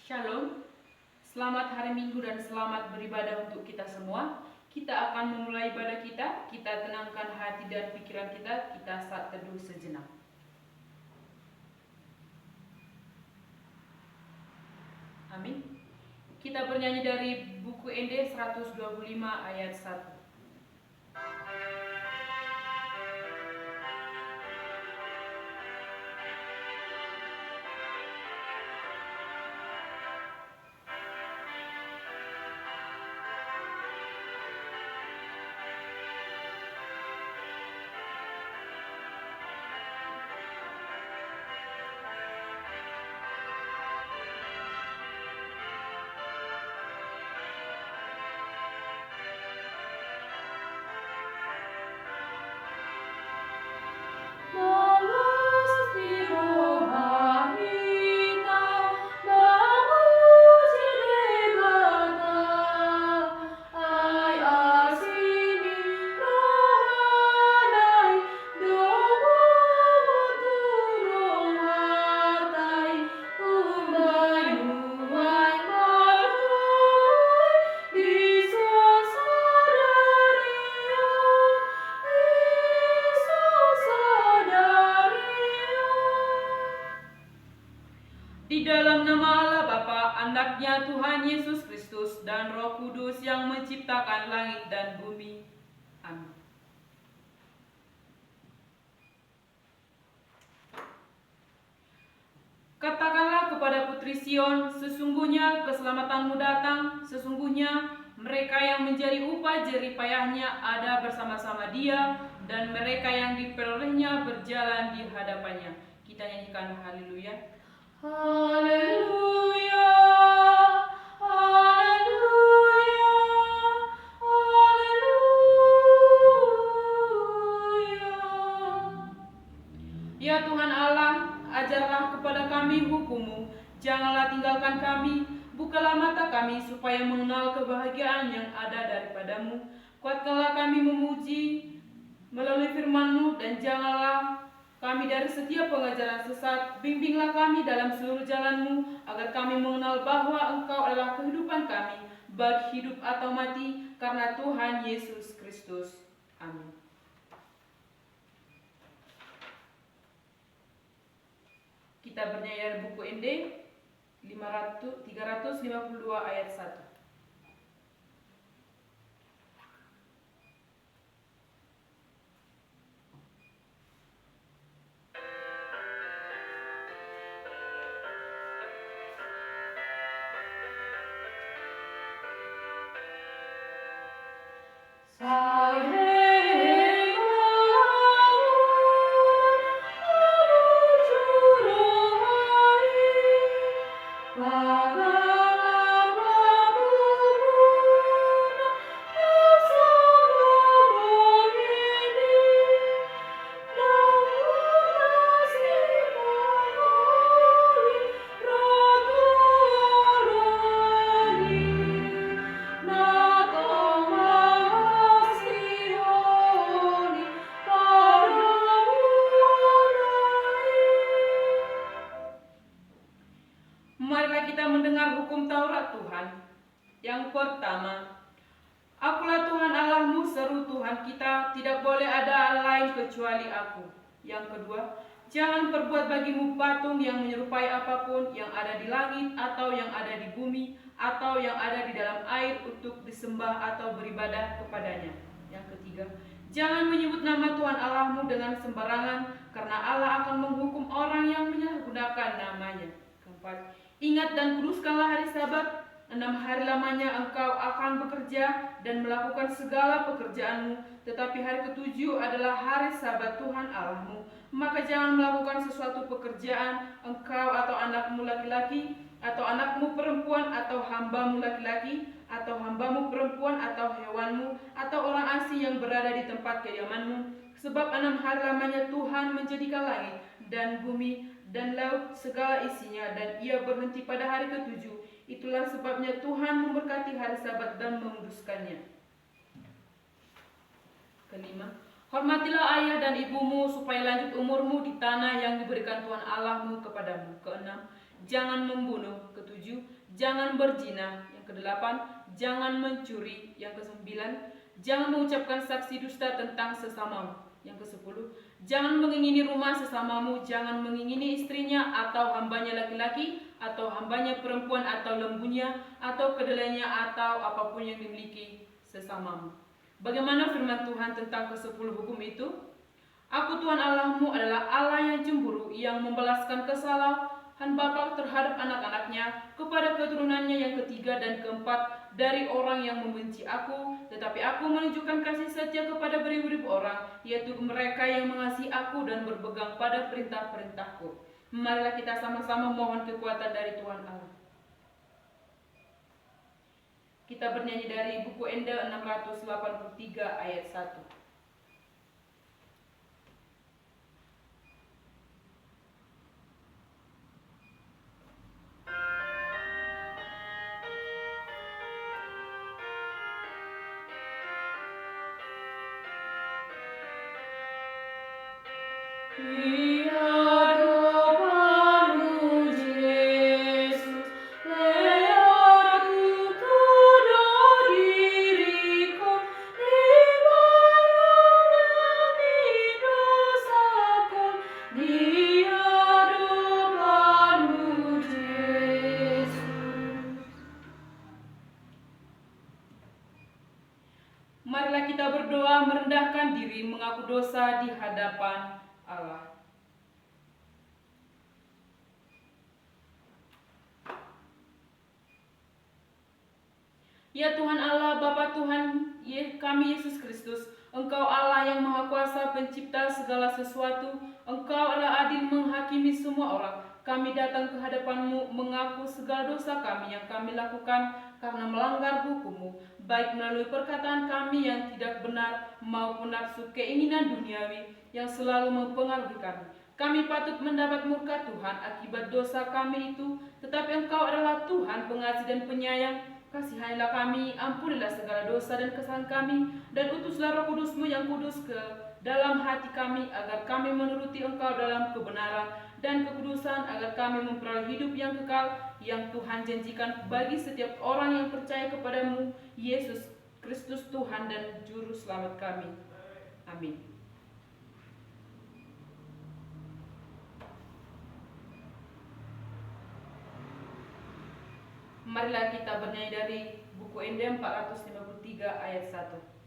Shalom, selamat hari Minggu dan selamat beribadah untuk kita semua. Kita akan memulai ibadah kita. Kita tenangkan hati dan pikiran kita. Kita saat teduh sejenak. Amin. Kita bernyanyi dari buku ND 125 ayat 1. Di dalam nama Allah Bapa, Anaknya Tuhan Yesus Kristus, dan Roh Kudus yang menciptakan langit dan bumi. Amin. Katakanlah kepada putri Sion, sesungguhnya keselamatanmu datang, sesungguhnya mereka yang menjadi upah jerih payahnya ada bersama-sama dia, dan mereka yang diperolehnya berjalan di hadapannya. Kita nyanyikan haleluya. Haleluya, haleluya, haleluya. Ya Tuhan Allah, ajarlah kepada kami hukum-Mu, janganlah tinggalkan kami, bukalah mata kami supaya mengenal kebahagiaan yang ada daripada-Mu. Kuatkanlah kami memuji melalui firman-Mu, dan janganlah kami dari setiap pengajaran sesat. Bimbinglah kami dalam seluruh jalan-Mu, agar kami mengenal bahwa Engkau adalah kehidupan kami, baik hidup atau mati, karena Tuhan Yesus Kristus. Amin. Kita bernyanyi dari buku ND 352 ayat 1. Marilah kita mendengar hukum Taurat Tuhan. Yang pertama, Akulah Tuhan Allahmu, seru Tuhan kita, tidak boleh ada Allah lain kecuali Aku. Yang kedua, jangan perbuat bagimu patung yang menyerupai apapun yang ada di langit atau yang ada di bumi atau yang ada di dalam air untuk disembah atau beribadah kepadanya. Yang ketiga, jangan menyebut nama Tuhan Allahmu dengan sembarangan, karena Allah akan menghukum orang yang menyalahgunakan namanya. Keempat, ingat dan kuduskanlah hari Sabat. 6 hari lamanya engkau akan bekerja dan melakukan segala pekerjaanmu, tetapi hari ketujuh adalah hari Sabat Tuhan Allahmu. Maka jangan melakukan sesuatu pekerjaan, engkau atau anakmu laki-laki, atau anakmu perempuan, atau hambamu laki-laki, atau hambamu perempuan, atau hewanmu, atau orang asing yang berada di tempat kediamanmu. Sebab 6 hari lamanya Tuhan menjadikan langit dan bumi dan laut segala isinya, dan Ia berhenti pada hari ketujuh. Itulah sebabnya Tuhan memberkati hari Sabat dan menguduskannya. Kelima, hormatilah ayah dan ibumu supaya lanjut umurmu di tanah yang diberikan Tuhan Allahmu kepadamu. Keenam, jangan membunuh. Ketujuh, jangan berzina. Yang kedelapan, jangan mencuri. Yang kesembilan, jangan mengucapkan saksi dusta tentang sesamamu. Yang kesepuluh, jangan mengingini rumah sesamamu, jangan mengingini istrinya atau hambanya laki-laki atau hambanya perempuan atau lembunya atau kedelainya atau apapun yang dimiliki sesamamu. Bagaimana firman Tuhan tentang ke-10 hukum itu? Aku Tuhan Allahmu adalah Allah yang cemburu, yang membalaskan kesalahan bapa terhadap anak-anaknya kepada keturunannya yang ketiga dan keempat dari orang yang membenci aku, tetapi aku menunjukkan kasih setia kepada beribu-ribu orang, yaitu mereka yang mengasihi aku dan berpegang pada perintah-perintahku. Marilah kita sama-sama mohon kekuatan dari Tuhan Allah. Kita bernyanyi dari buku Ende 683 ayat 1. Marilah kita berdoa merendahkan diri, mengaku dosa di hadapan Allah. Ya Tuhan Allah, Bapa Tuhan kami Yesus Kristus, Engkau Allah yang Maha Kuasa, pencipta segala sesuatu. Engkau adalah adil menghakimi semua orang. Kami datang ke hadapan-Mu mengaku segala dosa kami yang kami lakukan karena melanggar hukum-Mu, baik melalui perkataan kami yang tidak benar maupun nafsu keinginan duniawi yang selalu mempengaruhi kami. Kami patut mendapat murka Tuhan akibat dosa kami itu, tetapi Engkau adalah Tuhan pengasih dan penyayang. Kasihanilah kami, ampunilah segala dosa dan kesalahan kami, dan utuslah Roh Kudus-Mu yang kudus ke dalam hati kami, agar kami menuruti Engkau dalam kebenaran dan kekudusan, agar kami memperoleh hidup yang kekal yang Tuhan janjikan bagi setiap orang yang percaya kepadamu, Yesus Kristus Tuhan dan Juru Selamat kami. Amin. Marilah kita bernyanyi dari buku Ende 453 ayat 1.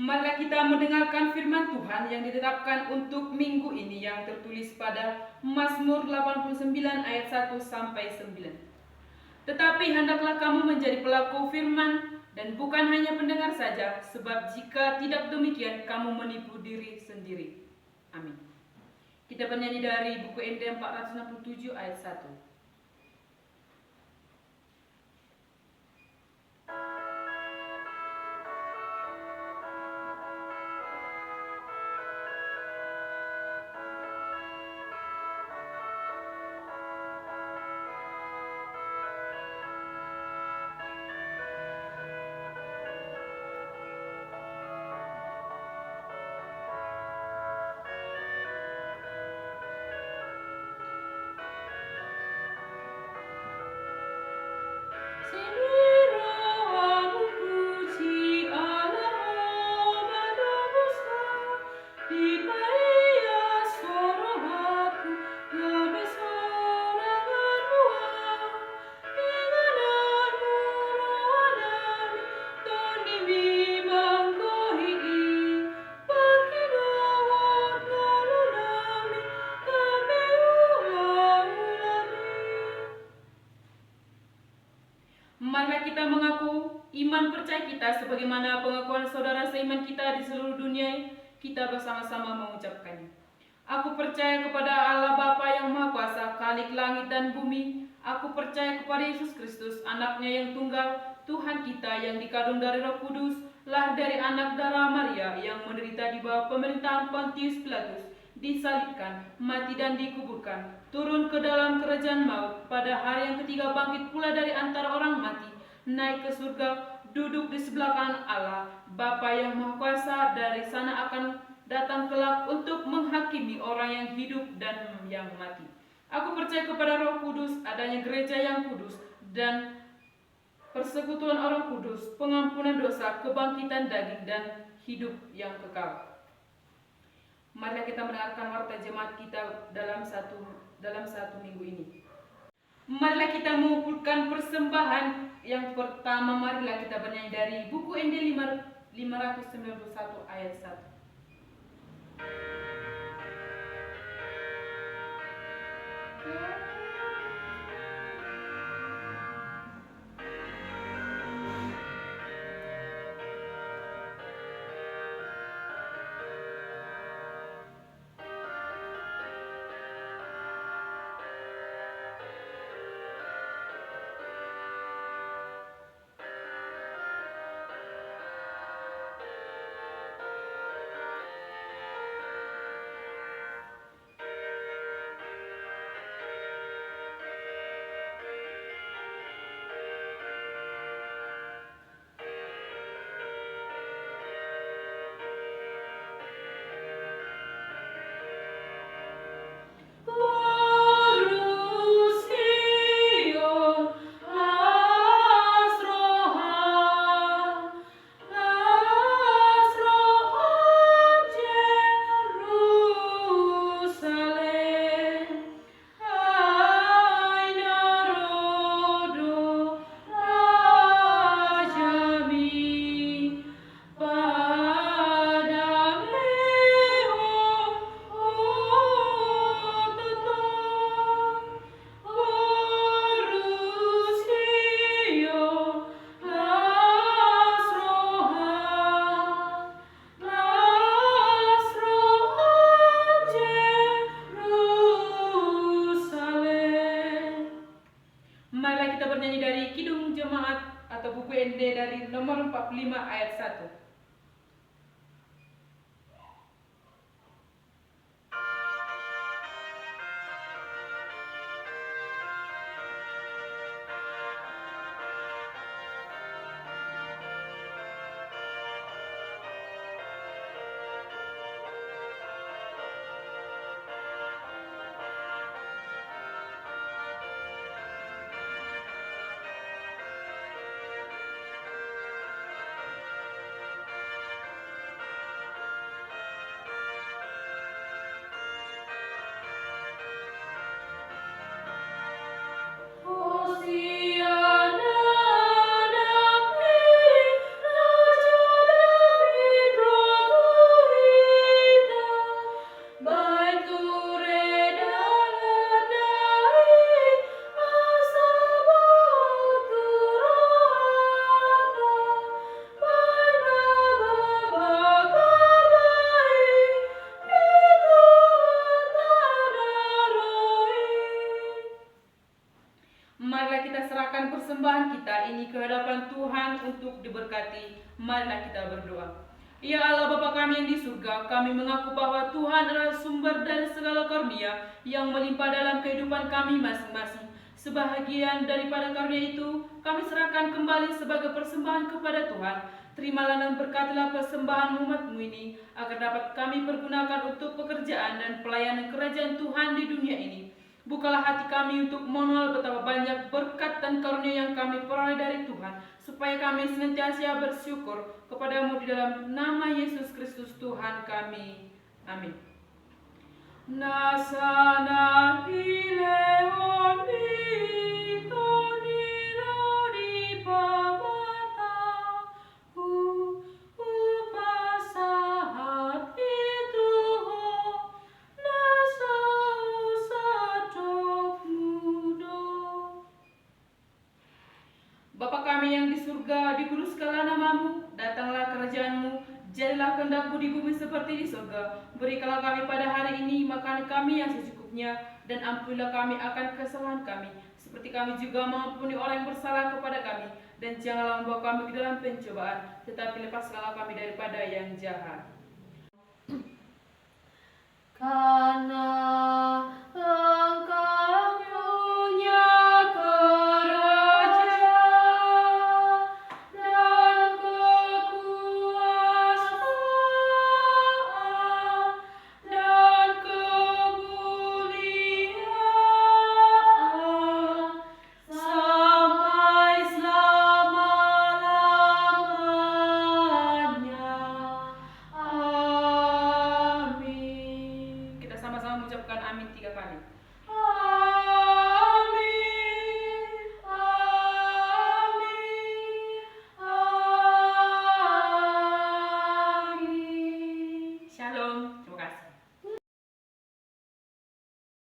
Marilah kita mendengarkan firman Tuhan yang ditetapkan untuk minggu ini yang tertulis pada Mazmur 89 ayat 1 sampai 9. Tetapi hendaklah kamu menjadi pelaku firman dan bukan hanya pendengar saja, sebab jika tidak demikian kamu menipu diri sendiri. Amin. Kita bernyanyi dari buku Ende 467 ayat 1. Marilah kita mengaku iman percaya kita sebagaimana pengakuan saudara seiman kita di seluruh dunia. Kita bersama-sama mengucapkannya. Aku percaya kepada Allah Bapa yang Maha Kuasa, Khalik langit dan bumi. Aku percaya kepada Yesus Kristus, anaknya yang tunggal, Tuhan kita yang dikandung dari Roh Kudus, lahir dari anak darah Maria, yang menderita di bawah pemerintahan Pontius Pilatus, disalibkan, mati dan dikuburkan, turun ke dalam kerajaan maut, pada hari yang ketiga bangkit pula dari antara orang mati, naik ke surga, duduk di sebelah kanan Allah, Bapa yang Maha Kuasa, dari sana akan datang kelak untuk menghakimi orang yang hidup dan yang mati. Aku percaya kepada Roh Kudus, adanya gereja yang kudus, dan persekutuan orang kudus, pengampunan dosa, kebangkitan daging, dan hidup yang kekal. Marilah kita mendengarkan warta jemaat kita dalam satu minggu ini. Marilah kita mengumpulkan persembahan. Yang pertama, marilah kita bernyanyi dari buku ND 591 ayat 1. Marilah kita bernyanyi dari Kidung Jemaat atau buku ND dari nomor 45 ayat 1. Marilah kita serahkan persembahan kita ini ke hadapan Tuhan untuk diberkati. Marilah kita berdoa. Ya Allah Bapa kami yang di surga, kami mengaku bahwa Tuhan adalah sumber dari segala karunia yang melimpah dalam kehidupan kami masing-masing. Sebahagian daripada karunia itu, kami serahkan kembali sebagai persembahan kepada Tuhan. Terimalah dan berkatilah persembahan umat-Mu ini, agar dapat kami pergunakan untuk pekerjaan dan pelayanan kerajaan Tuhan di dunia ini. Bukalah hati kami untuk mengenal betapa banyak berkat dan karunia yang kami peroleh dari Tuhan, supaya kami senantiasa bersyukur kepada-Mu di dalam nama Yesus Kristus Tuhan kami. Amin. Nasana ileon vito nironi pamata upasahat itu nasa usatok mudo. Bapak surga, dikuduskanlah namamu, datanglah kerajaanmu, jadilah kehendakmu di bumi seperti di surga. Berikanlah kami pada hari ini makan kami yang secukupnya, dan ampunilah kami akan kesalahan kami, seperti kami juga mengampuni orang yang bersalah kepada kami. Dan janganlah membawa kami ke dalam pencobaan, tetapi lepaskanlah kami daripada yang jahat. Karena Engkau